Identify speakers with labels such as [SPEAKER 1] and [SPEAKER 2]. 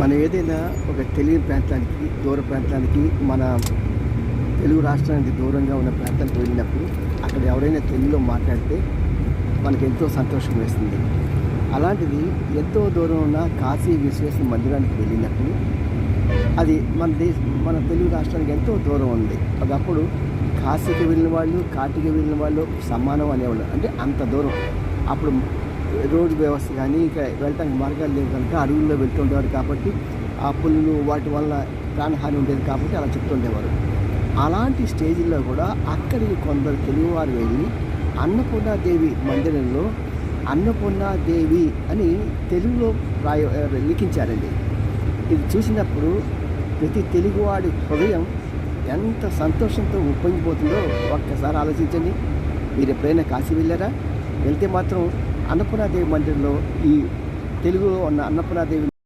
[SPEAKER 1] మనం ఏదైనా ఒక తెలియని ప్రాంతానికి, దూర ప్రాంతానికి, మన తెలుగు రాష్ట్రానికి దూరంగా ఉన్న ప్రాంతానికి వెళ్ళినప్పుడు అక్కడ ఎవరైనా తెలుగులో మాట్లాడితే మనకెంతో సంతోషం వేస్తుంది. అలాంటిది ఎంతో దూరం ఉన్న కాశీ విశ్వేశ్వర మందిరానికి వెళ్ళినప్పుడు అది మన తెలుగు రాష్ట్రానికి ఎంతో దూరం ఉంది. ఒకప్పుడు కాశీకి వెళ్ళిన వాళ్ళు, కాటికి వెళ్ళిన వాళ్ళు సమానం అనేవాళ్ళు. అంటే అంత దూరం. అప్పుడు రోడ్డు వ్యవస్థ కానీ ఇంకా వెళ్ళటానికి మార్గాలు లేవు కనుక అడవుల్లో వెళ్తుండేవారు కాబట్టి ఆ పులులు వాటి వల్ల ప్రాణహాని ఉండేది కాబట్టి అలా చెప్తుండేవారు. అలాంటి స్టేజ్లో కూడా అక్కడికి కొందరు తెలుగువారు వెళ్ళి అన్నపూర్ణాదేవి మందిరంలో అన్నపూర్ణాదేవి అని తెలుగులో లిఖించారండి. ఇది చూసినప్పుడు ప్రతి తెలుగువాడి హృదయం ఎంత సంతోషంతో ఉప్పొంగిపోతుందో ఒక్కసారి ఆలోచించండి. మీరు ఎప్పుడైనా కాశీ వెళ్ళారా? వెళ్తే మాత్రం అన్నపూర్ణాదేవి మందిరంలో ఈ తెలుగులో ఉన్న అన్నపూర్ణాదేవి